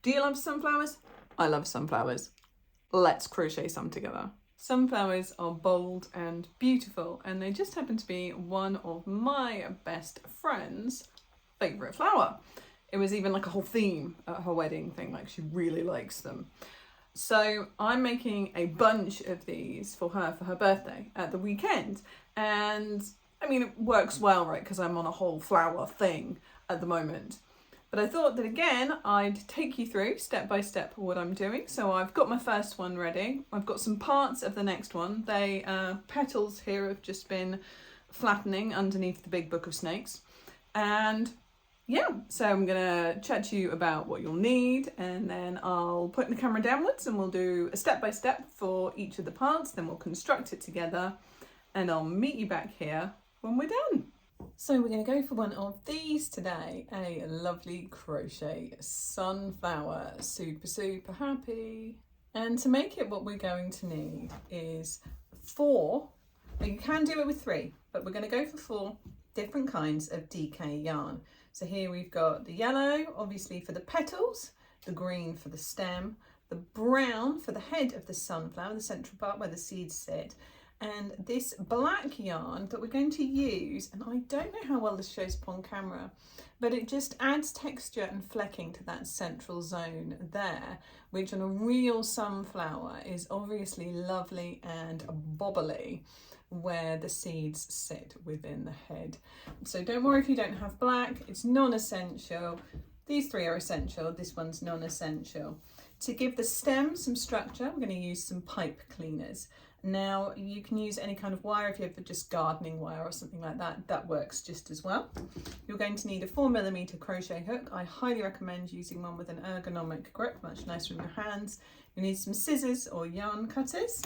Do you love sunflowers? I love sunflowers. Let's crochet some together. Sunflowers are bold and beautiful, and they just happen to be one of my best friend's favourite flower. It was even like a whole theme at her wedding thing, like she really likes them. So I'm making a bunch of these for her birthday at the weekend. And I mean, it works well, right? Because I'm on a whole flower thing at the moment. But I thought that again, I'd take you through step by step what I'm doing. So I've got my first one ready. I've got some parts of the next one. Petals here have just been flattening underneath the big book of snakes. And yeah, so I'm gonna chat to you about what you'll need, and then I'll point the camera downwards and we'll do a step by step for each of the parts, then we'll construct it together, and I'll meet you back here when we're done. So we're going to go for one of these today, a lovely crochet sunflower. Super happy. And to make it, what we're going to need is 4, you can do it with 3, but we're going to go for 4 different kinds of DK yarn. So here we've got the yellow, obviously for the petals, the green for the stem, the brown for the head of the sunflower, the central part where the seeds sit, and this black yarn that we're going to use, and I don't know how well this shows up on camera, but it just adds texture and flecking to that central zone there, which on a real sunflower is obviously lovely and bobbly where the seeds sit within the head. So don't worry if you don't have black, it's non-essential. These 3 are essential, this one's non-essential. To give the stem some structure, we're going to use some pipe cleaners. Now you can use any kind of wire, if you have just gardening wire or something like that, that works just as well. You're going to need a 4mm crochet hook. I highly recommend using one with an ergonomic grip, much nicer in your hands. You need some scissors or yarn cutters,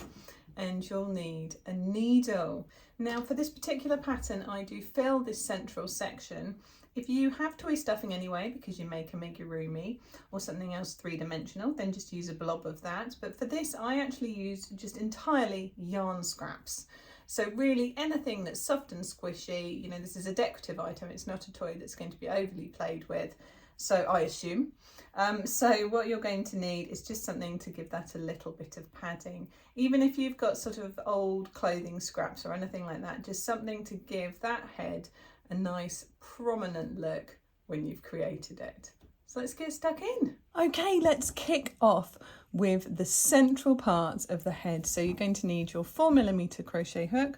and you'll need a needle. Now for this particular pattern, I do fill this central section. If you have toy stuffing anyway, because you make amigurumi or something else 3-dimensional, then just use a blob of that. But for this, I actually use just entirely yarn scraps. So really anything that's soft and squishy, you know, this is a decorative item, it's not a toy that's going to be overly played with, so I assume. So what you're going to need is just something to give that a little bit of padding. Even if you've got sort of old clothing scraps or anything like that, just something to give that head a nice prominent look when you've created it. So let's get stuck in. Okay, let's kick off with the central parts of the head. So you're going to need your 4mm crochet hook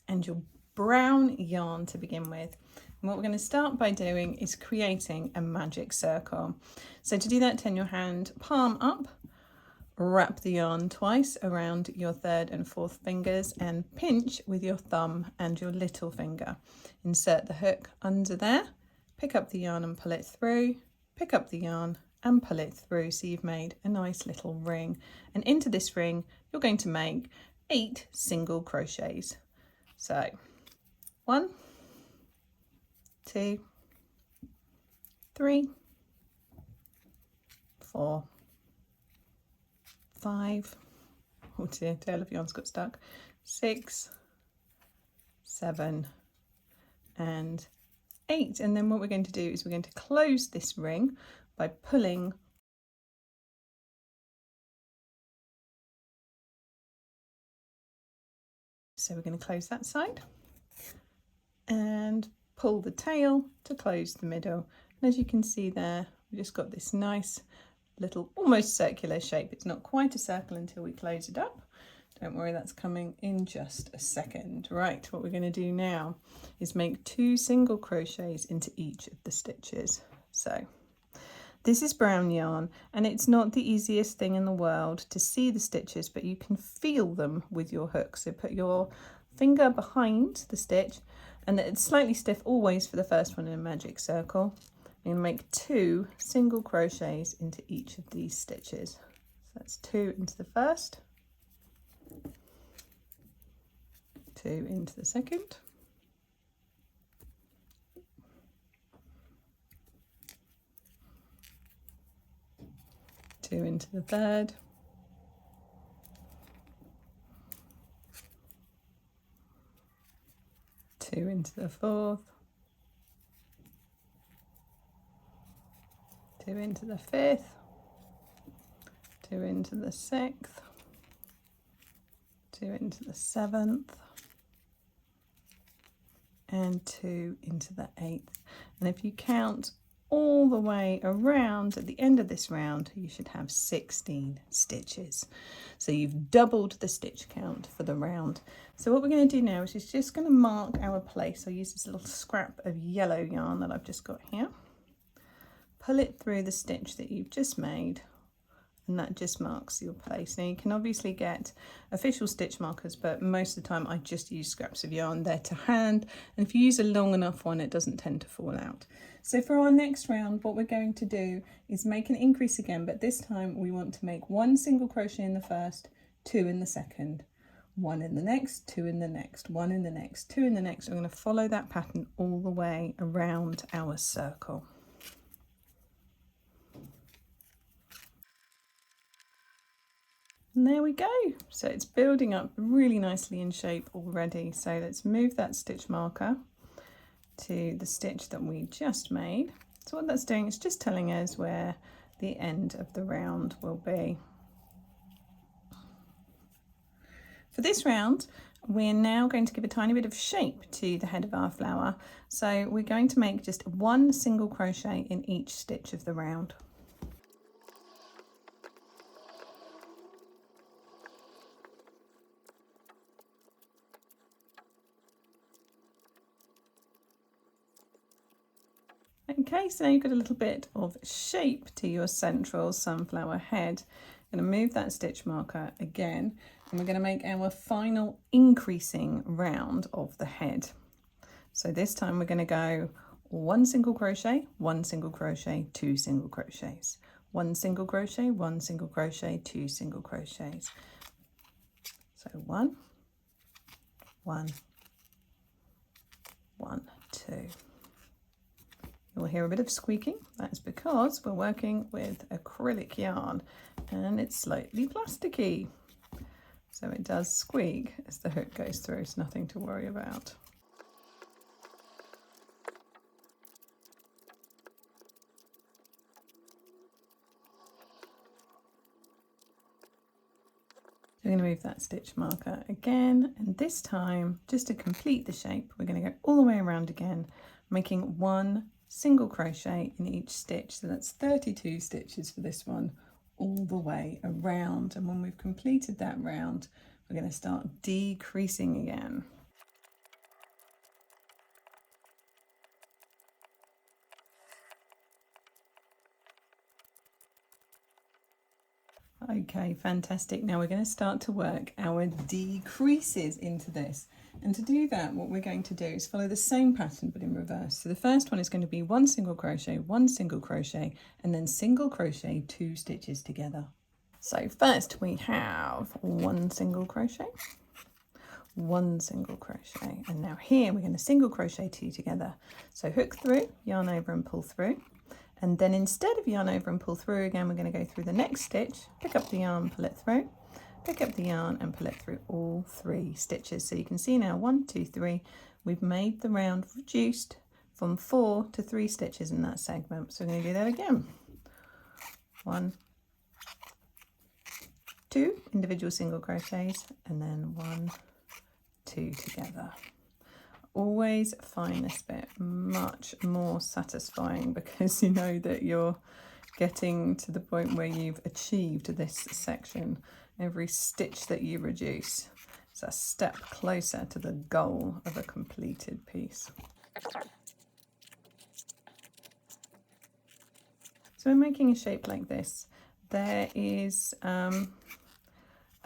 and your brown yarn to begin with. And what we're going to start by doing is creating a magic circle. So to do that, turn your hand palm up, wrap the yarn twice around your 3rd and 4th fingers and pinch with your thumb and your little finger. Insert the hook under there, pick up the yarn and pull it through, pick up the yarn and pull it through, so you've made a nice little ring. And into this ring, you're going to make 8 single crochets. So 1, 2, 3, 4, 5, oh dear, tail of yarn's got stuck, 6, 7, and 8. And then what we're going to do is we're going to close this ring by pulling so we're going to close that side and pull the tail to close the middle. And as you can see there, we've just got this nice little almost circular shape. It's not quite a circle until we close it up. Don't worry, that's coming in just a second. Right, what we're going to do now is make 2 single crochets into each of the stitches. So this is brown yarn, and it's not the easiest thing in the world to see the stitches, but you can feel them with your hook. So put your finger behind the stitch, and it's slightly stiff always for the first one in a magic circle. I'm going to make 2 single crochets into each of these stitches. So that's 2 into the first, 2 into the second, 2 into the third, 2 into the fourth, 2 into the fifth, 2 into the 6th, 2 into the 7th, and 2 into the 8th. And if you count all the way around at the end of this round, you should have 16 stitches. So you've doubled the stitch count for the round. So what we're going to do now is just going to mark our place. I'll use this little scrap of yellow yarn that I've just got here. Pull it through the stitch that you've just made, and that just marks your place. Now you can obviously get official stitch markers, but most of the time I just use scraps of yarn there to hand, and if you use a long enough one it doesn't tend to fall out. So for our next round, what we're going to do is make an increase again, but this time we want to make 1 single crochet in the first, 2 in the second, 1 in the next, 2 in the next, 1 in the next, 2 in the next. We're going to follow that pattern all the way around our circle. And there we go. So it's building up really nicely in shape already. So let's move that stitch marker to the stitch that we just made. So what that's doing is just telling us where the end of the round will be. For this round, we're now going to give a tiny bit of shape to the head of our flower. So we're going to make just 1 single crochet in each stitch of the round. Okay, so now you've got a little bit of shape to your central sunflower head. I'm going to move that stitch marker again, and we're going to make our final increasing round of the head. So this time we're going to go 1 single crochet, 1 single crochet, 2 single crochets, 1 single crochet, 1 single crochet, 2 single crochets. So 1, 1, 1, 2. You'll hear a bit of squeaking. That's because we're working with acrylic yarn and it's slightly plasticky. So it does squeak as the hook goes through. It's nothing to worry about. We're going to move that stitch marker again, and this time, just to complete the shape, we're going to go all the way around again, making 1 single crochet in each stitch. So that's 32 stitches for this one, all the way around. And when we've completed that round, we're going to start decreasing again. Okay, fantastic. Now we're going to start to work our decreases into this. And to do that, what we're going to do is follow the same pattern but in reverse. So the first one is going to be 1 single crochet, 1 single crochet, and then single crochet 2 stitches together. So first we have 1 single crochet, 1 single crochet, and now here we're going to single crochet 2 together. So hook through, yarn over and pull through. And then instead of yarn over and pull through again, we're going to go through the next stitch, pick up the yarn, pull it through, pick up the yarn and pull it through all 3 stitches. So you can see now 1, 2, 3, we've made the round reduced from 4 to 3 stitches in that segment. So we're going to do that again. 1, 2 individual single crochets, and then 1, 2 together. Always find this bit much more satisfying because you know that you're getting to the point where you've achieved this section. Every stitch that you reduce is a step closer to the goal of a completed piece. So when making a shape like this, there is a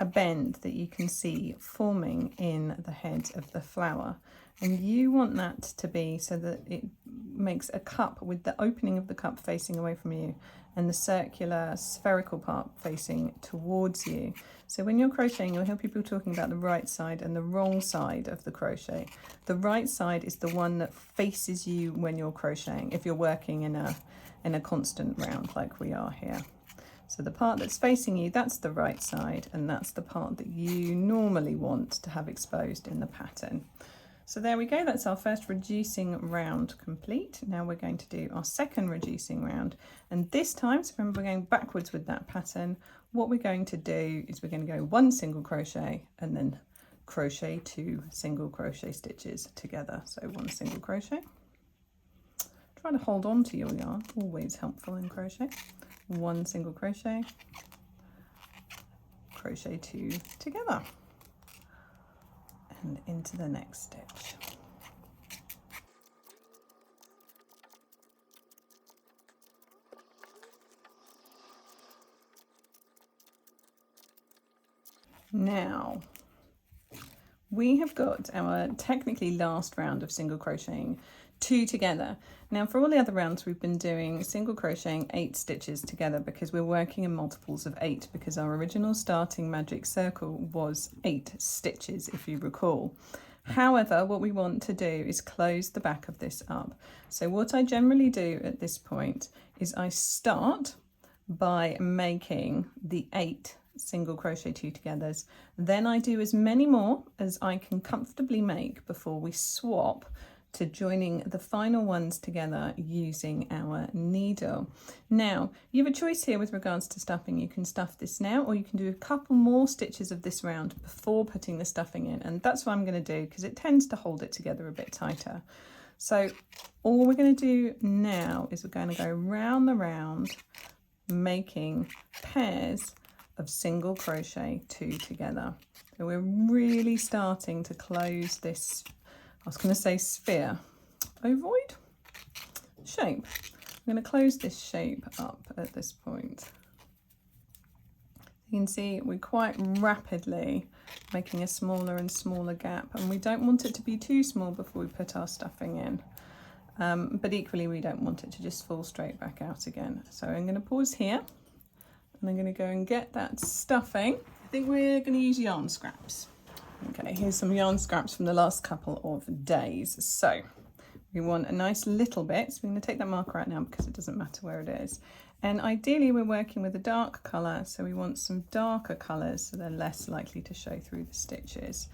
bend that you can see forming in the head of the flower. And you want that to be so that it makes a cup with the opening of the cup facing away from you and the circular spherical part facing towards you. So when you're crocheting, you'll hear people talking about the right side and the wrong side of the crochet. The right side is the one that faces you when you're crocheting, if you're working in a constant round like we are here. So the part that's facing you, that's the right side, and that's the part that you normally want to have exposed in the pattern. So there we go, that's our first reducing round complete. Now we're going to do our second reducing round, and this time, so remember we're going backwards with that pattern, what we're going to do is we're going to go 1 single crochet and then crochet 2 single crochet stitches together. So 1 single crochet, try to hold on to your yarn, always helpful in crochet, 1 single crochet, crochet 2 together, and into the next stitch. Now we have got our technically last round of single crocheting 2 together. Now for all the other rounds we've been doing single crocheting 8 stitches together because we're working in multiples of 8, because our original starting magic circle was 8 stitches, if you recall. However, what we want to do is close the back of this up. So what I generally do at this point is I start by making the 8 single crochet 2 togethers, then I do as many more as I can comfortably make before we swap to joining the final ones together using our needle. Now you have a choice here with regards to stuffing. You can stuff this now, or you can do a couple more stitches of this round before putting the stuffing in, and that's what I'm going to do because it tends to hold it together a bit tighter. So all we're going to do now is we're going to go round the round making pairs of single crochet 2 together. So we're really starting to close this, I was going to say sphere, ovoid shape. I'm going to close this shape up at this point. You can see we're quite rapidly making a smaller and smaller gap, and we don't want it to be too small before we put our stuffing in. But equally we don't want it to just fall straight back out again. So I'm going to pause here. And I'm going to go and get that stuffing. I think we're going to use yarn scraps. Okay, here's some yarn scraps from the last couple of days. So we want a nice little bit. So we're going to take that marker out now because it doesn't matter where it is. And ideally we're working with a dark colour, so we want some darker colours so they're less likely to show through the stitches.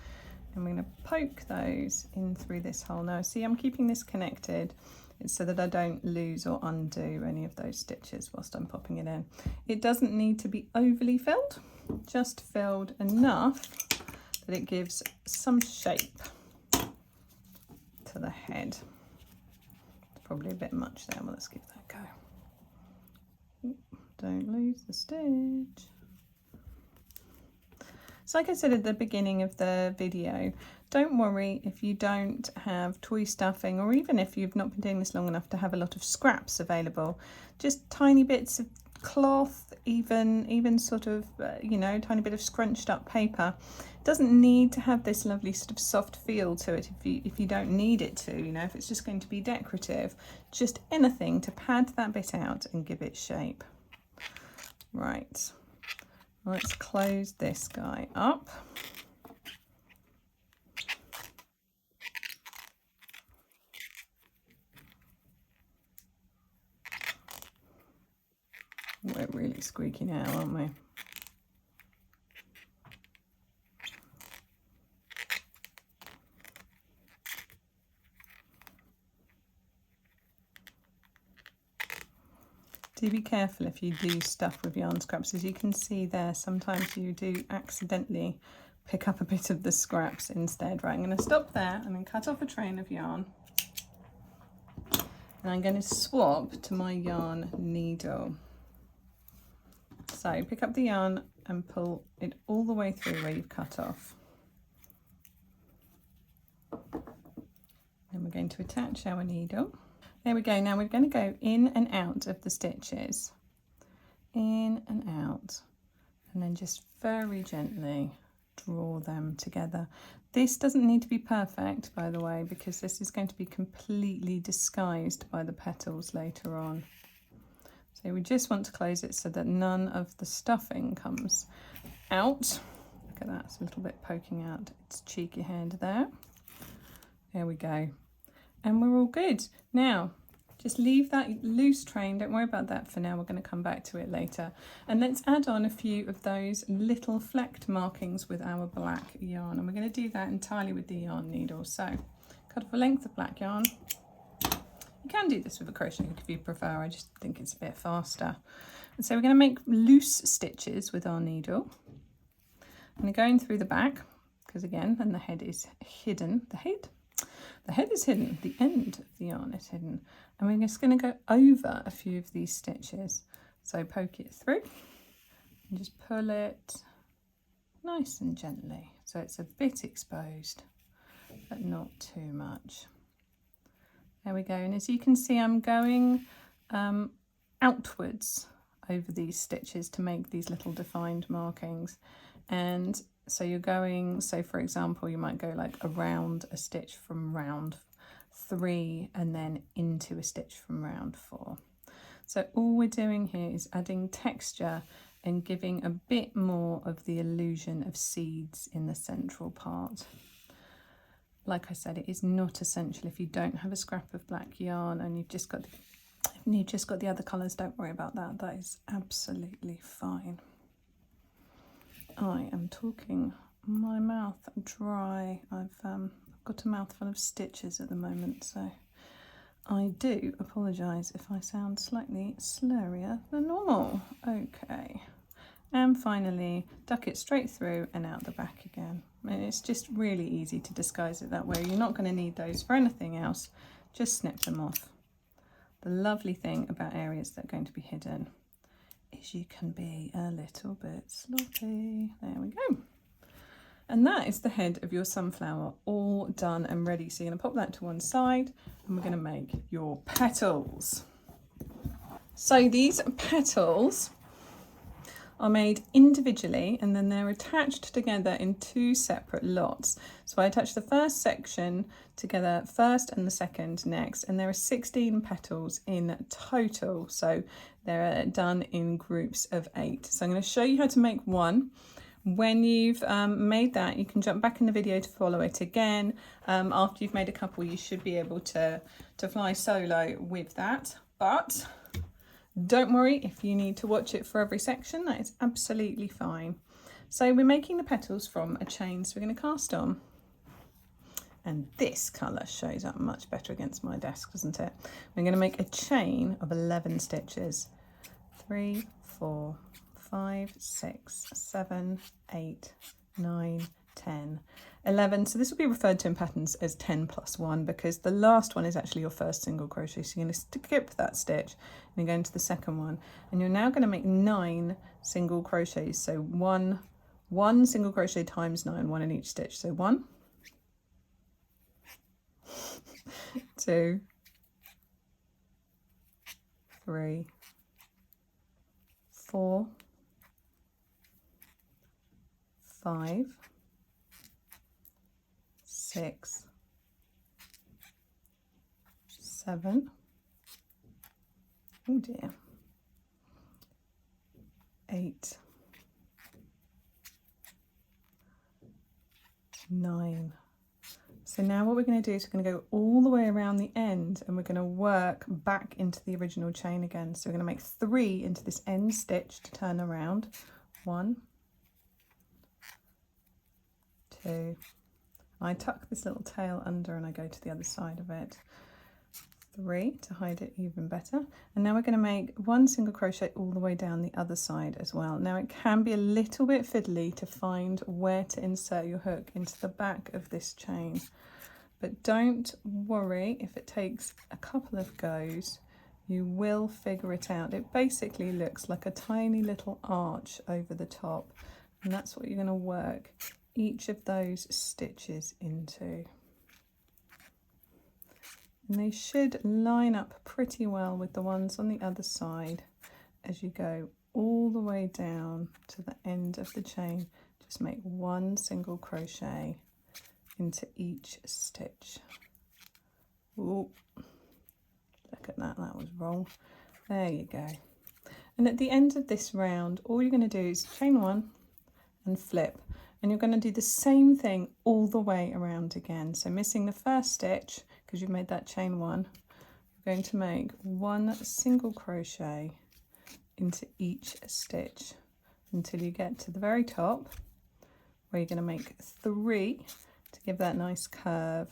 And we're going to poke those in through this hole. Now see, I'm keeping this connected. It's so that I don't lose or undo any of those stitches whilst I'm popping it in. It doesn't need to be overly filled, just filled enough that it gives some shape to the head. It's probably a bit much there, but let's give that a go. Don't lose the stitch. So like I said at the beginning of the video, don't worry if you don't have toy stuffing, or even if you've not been doing this long enough to have a lot of scraps available. Just tiny bits of cloth, even sort of, you know, tiny bit of scrunched up paper. It doesn't need to have this lovely sort of soft feel to it if you don't need it to, you know, if it's just going to be decorative. Just anything to pad that bit out and give it shape. Right. Let's close this guy up. We're really squeaky now, aren't we? Do be careful if you do stuff with yarn scraps. As you can see there, sometimes you do accidentally pick up a bit of the scraps instead. Right, I'm going to stop there and then cut off a train of yarn. And I'm going to swap to my yarn needle. So pick up the yarn and pull it all the way through where you've cut off. Then we're going to attach our needle. There we go. Now we're going to go in and out of the stitches. In and out. And then just very gently draw them together. This doesn't need to be perfect, by the way, because this is going to be completely disguised by the petals later on. So we just want to close it so that none of the stuffing comes out. Look at that, it's a little bit poking out its cheeky head there. There we go. And we're all good. Now, just leave that loose train. Don't worry about that for now. We're going to come back to it later. And let's add on a few of those little flecked markings with our black yarn. And we're going to do that entirely with the yarn needle. So cut off a length of black yarn. You can do this with a crochet hook if you prefer, I just think it's a bit faster. And so we're going to make loose stitches with our needle. And going through the back, because again, then the head is hidden. The head is hidden, the end of the yarn is hidden. And we're just going to go over a few of these stitches. So poke it through and just pull it nice and gently. So it's a bit exposed, but not too much. There we go. And as you can see, I'm going outwards over these stitches to make these little defined markings. And so you're going, so for example, you might go like around a stitch from round 3 and then into a stitch from round 4. So all we're doing here is adding texture and giving a bit more of the illusion of seeds in the central part. Like I said, it is not essential if you don't have a scrap of black yarn and you've just got the other colours, don't worry about that. That is absolutely fine. I am talking my mouth dry. I've got a mouthful of stitches at the moment, so I do apologise if I sound slightly slurrier than normal. Okay, and finally duck it straight through and out the back again. And it's just really easy to disguise it that way. You're not going to need those for anything else, just snip them off. The lovely thing about areas that are going to be hidden is you can be a little bit sloppy. There we go. And that is the head of your sunflower all done and ready. So you're going to pop that to one side and we're going to make your petals. So these petals are made individually and then they're attached together in 2 separate lots. So I attach the first section together first and the second next, and there are 16 petals in total. So they're done in groups of 8. So I'm going to show you how to make one. When you've made that, you can jump back in the video to follow it again. After you've made a couple, you should be able to fly solo with that. But don't worry if you need to watch it for every section, that is absolutely fine. So we're making the petals from a chain, so we're going to cast on. And this colour shows up much better against my desk, doesn't it? We're going to make a chain of 11 stitches. 3, 4, 5, 6, 7, 8, 9, 10, 11. So this will be referred to in patterns as 10 plus 1 because the last one is actually your first single crochet. So you're going to skip that stitch and you go into the second one. And you're now going to make 9 single crochets. So one single crochet times 9, 1 in each stitch. So 1, 2, 3, 4, 5, 6, 7, oh dear, 8, 9. So now what we're going to do is we're going to go all the way around the end and we're going to work back into the original chain again. So we're going to make 3 into this end stitch to turn around. 1, 2. I tuck this little tail under and I go to the other side of it. 3 to hide it even better. And now we're going to make 1 single crochet all the way down the other side as well. Now it can be a little bit fiddly to find where to insert your hook into the back of this chain, but don't worry if it takes a couple of goes, you will figure it out. It basically looks like a tiny little arch over the top, and that's what you're going to work each of those stitches into. And they should line up pretty well with the ones on the other side as you go all the way down to the end of the chain. Just make 1 single crochet into each stitch. Ooh, look at that, that was wrong. There you go. And at the end of this round, all you're going to do is chain 1 and flip. And you're going to do the same thing all the way around again. So missing the first stitch, because you've made that chain 1, you're going to make 1 single crochet into each stitch until you get to the very top, where you're going to make 3 to give that nice curve.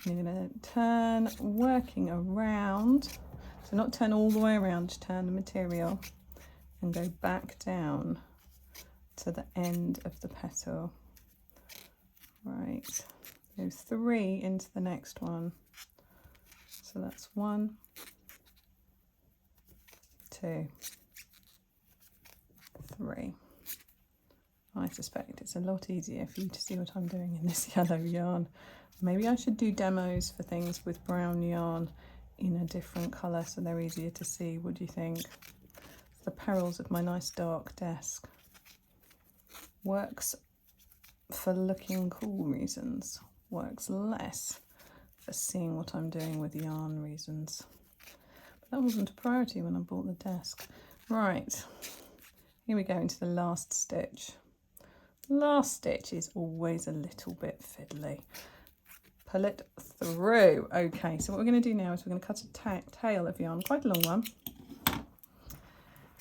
You're going to turn, working around, so not turn all the way around, just turn the material and go back down to the end of the petal. Right, go 3 into the next one. So that's 1, 2, 3. I suspect it's a lot easier for you to see what I'm doing in this yellow yarn. Maybe I should do demos for things with brown yarn in a different colour so they're easier to see. What do you think? The perils of my nice dark desk. Works for looking cool reasons, works less for seeing what I'm doing with yarn reasons. But that wasn't a priority when I bought the desk. Right, here we go into the last stitch. Last stitch is always a little bit fiddly. Pull it through. Okay, so what we're going to do now is we're going to cut a tail of yarn, quite a long one.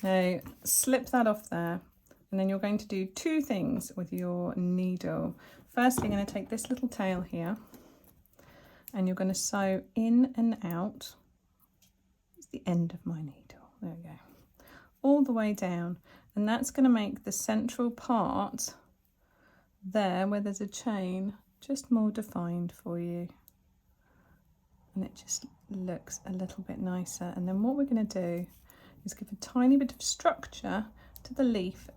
Now slip that off there, and then you're going to do 2 things with your needle. Firstly, you're going to take this little tail here and you're going to sew in and out. It's the end of my needle. There we go. All the way down, and that's going to make the central part there where there's a chain just more defined for you, and it just looks a little bit nicer. And then what we're going to do is give a tiny bit of structure to the leaf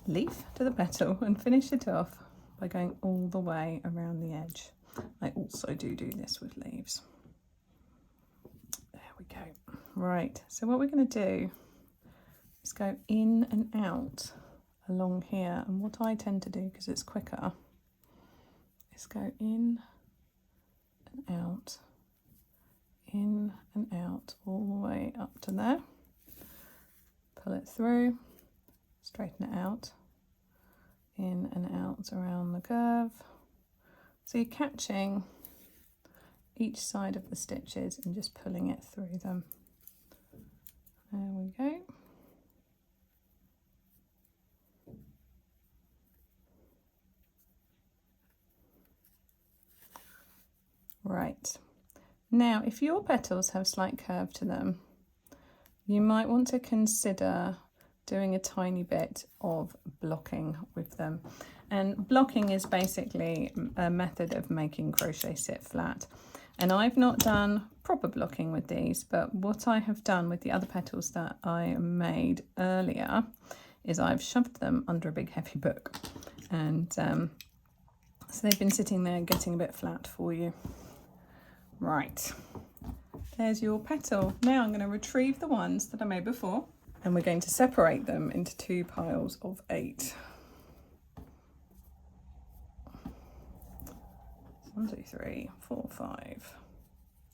to the petal, and finish it off by going all the way around the edge. I also do this with leaves. There we go. Right, so what we're going to do is go in and out along here, and what I tend to do, because it's quicker, is go in and out, in and out, all the way up to there. Pull it through, straighten it out, in and out around the curve. So you're catching each side of the stitches and just pulling it through them. There we go. Right, now if your petals have slight curve to them, you might want to consider doing a tiny bit of blocking with them. And blocking is basically a method of making crochet sit flat. And I've not done proper blocking with these, but what I have done with the other petals that I made earlier is I've shoved them under a big heavy book. And so they've been sitting there getting a bit flat for you. Right, there's your petal. Now I'm going to retrieve the ones that I made before, and we're going to separate them into 2 piles of 8. 1, 2, 3, 4, 5,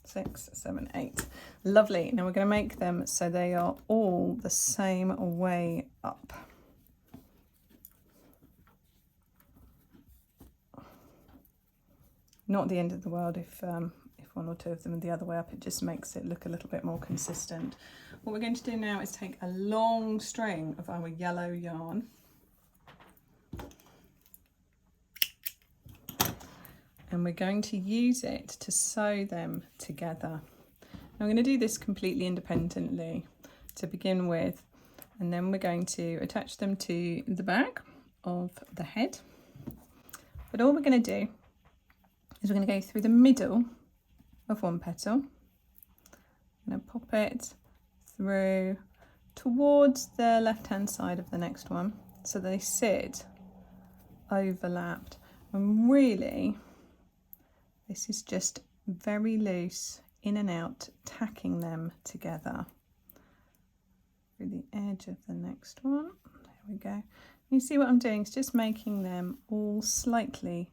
6, 7, 8. Lovely. Now we're going to make them so they are all the same way up. Not the end of the world if 1 or 2 of them are the other way up. It just makes it look a little bit more consistent. What we're going to do now is take a long string of our yellow yarn, and we're going to use it to sew them together. Now I'm going to do this completely independently to begin with, and then we're going to attach them to the back of the head. But all we're going to do is we're going to go through the middle of one petal. I'm going to pop it through towards the left hand side of the next one so they sit overlapped, and really this is just very loose, in and out, tacking them together through the edge of the next one. There we go. You see what I'm doing? It's just making them all slightly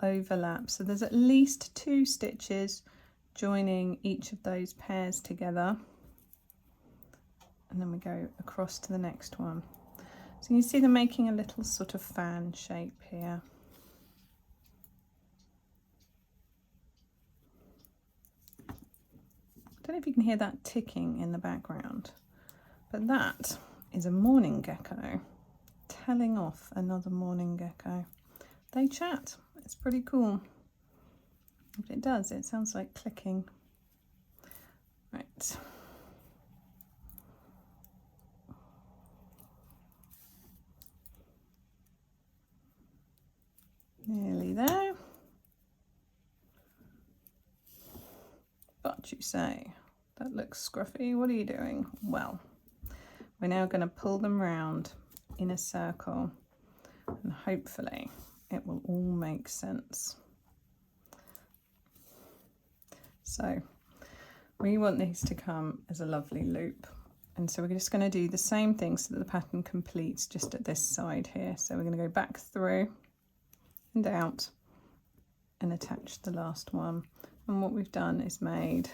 overlap, so there's at least 2 stitches joining each of those pairs together, and then we go across to the next one. So you see them making a little sort of fan shape here. I don't know if you can hear that ticking in the background, but that is a mourning gecko telling off another mourning gecko. They chat. It's pretty cool. But it does, it sounds like clicking. Right. Nearly there. But you say, that looks scruffy, what are you doing? Well, we're now going to pull them round in a circle and hopefully it will all make sense. So we want these to come as a lovely loop. And so we're just going to do the same thing so that the pattern completes just at this side here. So we're going to go back through and out and attach the last one. And what we've done is made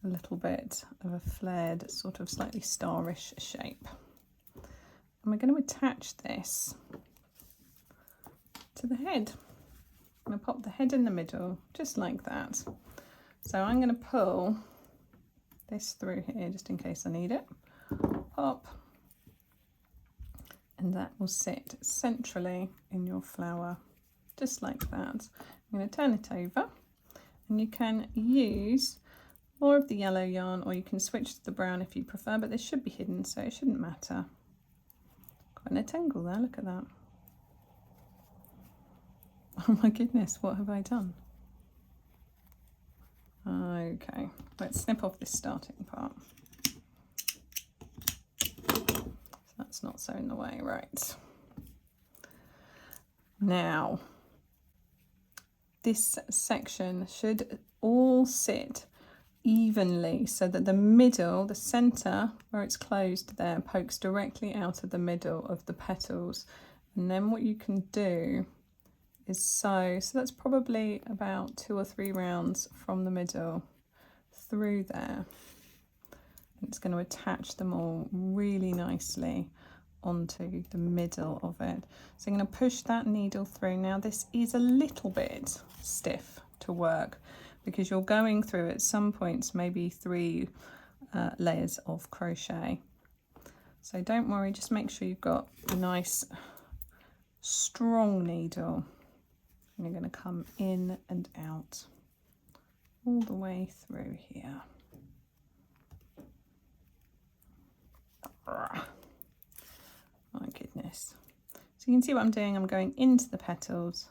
a little bit of a flared, sort of slightly starish shape. And we're going to attach this to the head. I'm going to pop the head in the middle, just like that. So I'm going to pull this through here, just in case I need it. Pop. And that will sit centrally in your flower, just like that. I'm going to turn it over, and you can use more of the yellow yarn, or you can switch to the brown if you prefer, but this should be hidden, so it shouldn't matter. Quite a tangle there, look at that. Oh my goodness, what have I done? Okay, let's snip off this starting part. So that's not so in the way, right. Now, this section should all sit evenly so that the middle, the centre where it's closed there, pokes directly out of the middle of the petals. And then what you can do is sew, so that's probably about 2 or 3 rounds from the middle through there. It's going to attach them all really nicely onto the middle of it. So I'm going to push that needle through. Now this is a little bit stiff to work because you're going through at some points maybe 3 layers of crochet. So don't worry, just make sure you've got a nice strong needle. And you're going to come in and out all the way through here. My goodness. So you can see what I'm doing. I'm going into the petals,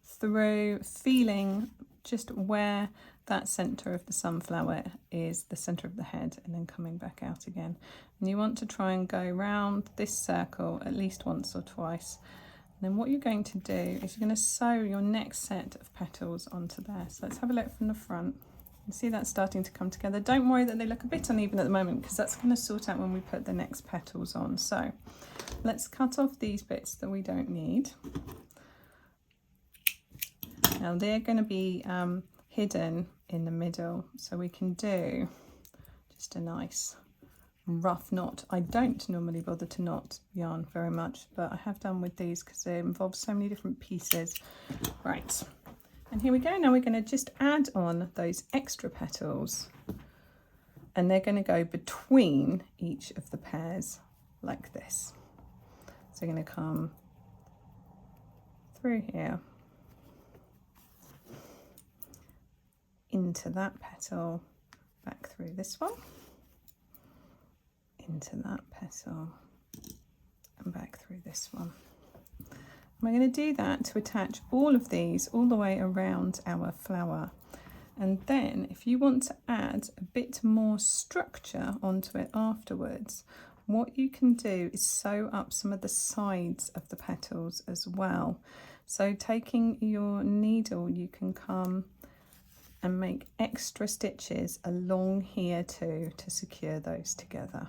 through, feeling just where that centre of the sunflower is, the centre of the head, and then coming back out again. And you want to try and go round this circle at least once or twice. And then what you're going to do is you're going to sew your next set of petals onto there. So let's have a look from the front. You see that starting to come together. Don't worry that they look a bit uneven at the moment because that's going to sort out when we put the next petals on. So let's cut off these bits that we don't need. Now they're going to be hidden in the middle, so we can do just a nice rough knot. I don't normally bother to knot yarn very much, but I have done with these because they involve so many different pieces. Right, and here we go. Now we're going to just add on those extra petals, and they're going to go between each of the pairs like this. So you're going to come through here into that petal, back through this one, into that petal, and back through this one. And we're going to do that to attach all of these all the way around our flower. And then if you want to add a bit more structure onto it afterwards, what you can do is sew up some of the sides of the petals as well. So taking your needle, you can come and make extra stitches along here too to secure those together.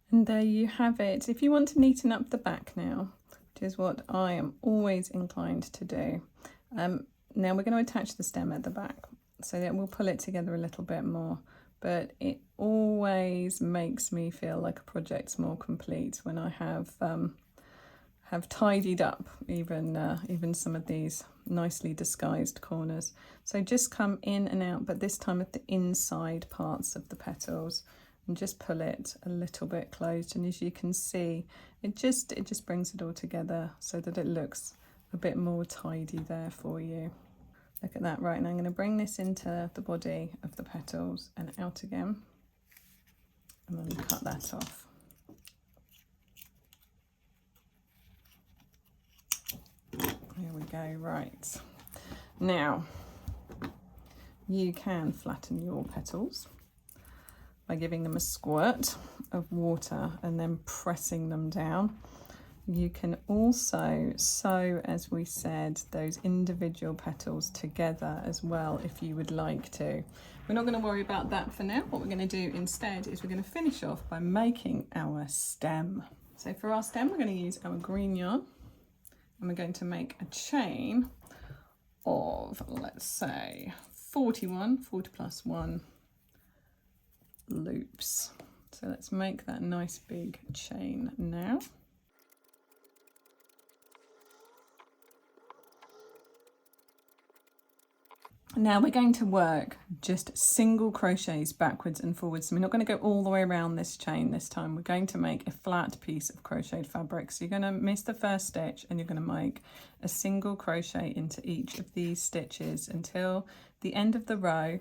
And there you have it. If you want to neaten up the back now, which is what I am always inclined to do, now we're going to attach the stem at the back so that we'll pull it together a little bit more. But it always makes me feel like a project's more complete when I have have tidied up even some of these nicely disguised corners. So just come in and out, but this time at the inside parts of the petals, and just pull it a little bit closed. And as you can see, it just brings it all together so that it looks a bit more tidy there for you. Look at that. Right, and I'm going to bring this into the body of the petals and out again, and then cut that off. There we go. Right, now you can flatten your petals by giving them a squirt of water and then pressing them down. You can also sew, as we said, those individual petals together as well if you would like to. We're not going to worry about that for now. What we're going to do instead is we're going to finish off by making our stem. So for our stem, we're going to use our green yarn, and we're going to make a chain of, let's say, 40 plus 1 loops. So let's make that nice big chain now. Now we're going to work just single crochets backwards and forwards. So we're not going to go all the way around this chain this time. We're going to make a flat piece of crocheted fabric. So you're going to miss the first stitch and you're going to make a single crochet into each of these stitches until the end of the row,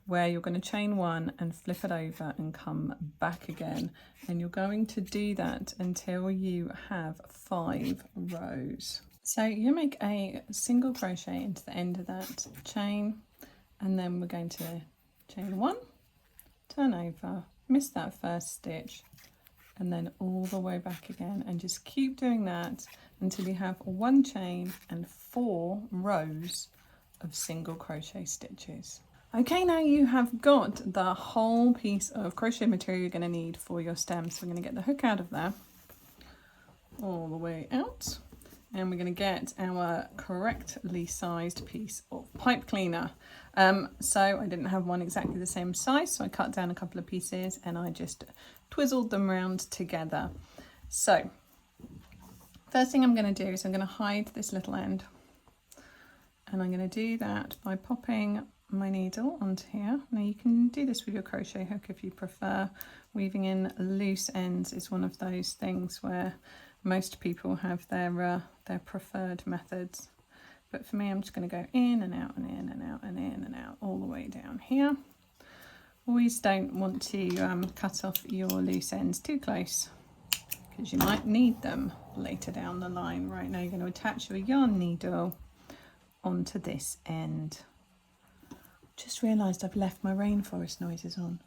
where you're going to chain 1 and flip it over and come back again. And you're going to do that until you have 5 rows. So you make a single crochet into the end of that chain, and then we're going to chain 1, turn over, miss that first stitch, and then all the way back again, and just keep doing that until you have 1 chain and 4 rows of single crochet stitches. Okay, now you have got the whole piece of crochet material you're going to need for your stem. So we're going to get the hook out of there, all the way out. And we're going to get our correctly sized piece of pipe cleaner. So I didn't have one exactly the same size, so I cut down a couple of pieces and I just twizzled them round together. So first thing I'm going to do is I'm going to hide this little end, and I'm going to do that by popping my needle onto here. Now you can do this with your crochet hook if you prefer. Weaving in loose ends is one of those things where most people have their preferred methods, but for me I'm just going to go in and out and in and out and in and out all the way down here. Always don't want to cut off your loose ends too close, because you might need them later down the line. Right, now you're going to attach your yarn needle onto this end. Just realised I've left my rainforest noises on.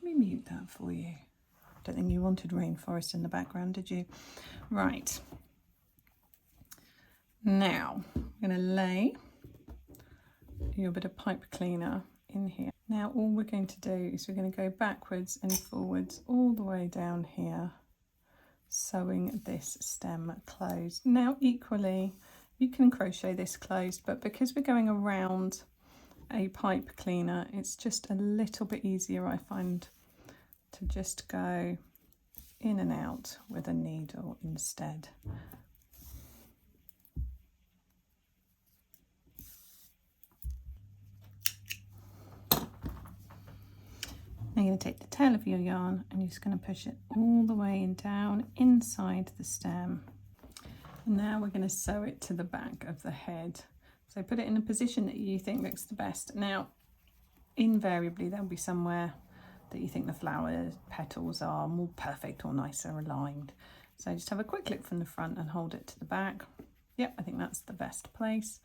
Let me mute that for you. Don't think you wanted rainforest in the background, did you? Right. Now, I'm going to lay your bit of pipe cleaner in here. Now, all we're going to do is we're going to go backwards and forwards all the way down here, sewing this stem closed. Now, equally, you can crochet this closed, but because we're going around a pipe cleaner, it's just a little bit easier, I find, to just go in and out with a needle instead. Now you're going to take the tail of your yarn and you're just going to push it all the way and down inside the stem. And now we're going to sew it to the back of the head. So put it in a position that you think looks the best. Now, invariably there'll be somewhere that you think the flower petals are more perfect or nicer aligned. So just have a quick look from the front and hold it to the back. Yep, I think that's the best place.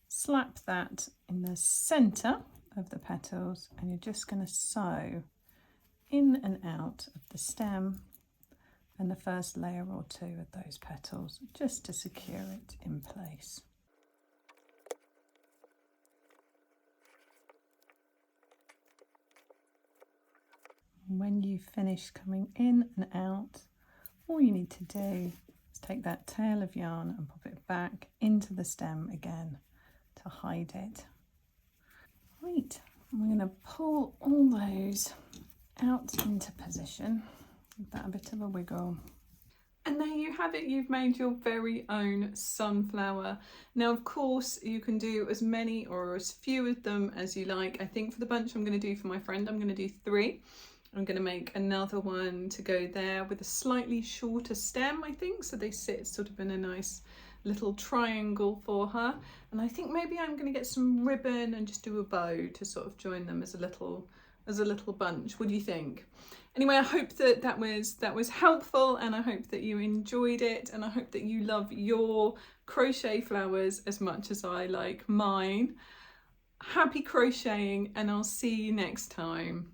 Slap that in the centre of the petals, and you're just going to sew in and out of the stem and the first layer or 2 of those petals, just to secure it in place. When you finish coming in and out, all you need to do is take that tail of yarn and pop it back into the stem again to hide it. Right, and we're going to pull all those out into position. Give that a bit of a wiggle. And there you have it, you've made your very own sunflower. Now, of course, you can do as many or as few of them as you like. I think for the bunch I'm going to do for my friend, I'm going to do 3. I'm going to make another one to go there with a slightly shorter stem, I think, so they sit sort of in a nice little triangle for her. And I think maybe I'm going to get some ribbon and just do a bow to sort of join them as a little bunch. What do you think? Anyway, I hope that was helpful, and I hope that you enjoyed it, and I hope that you love your crochet flowers as much as I like mine. Happy crocheting, and I'll see you next time.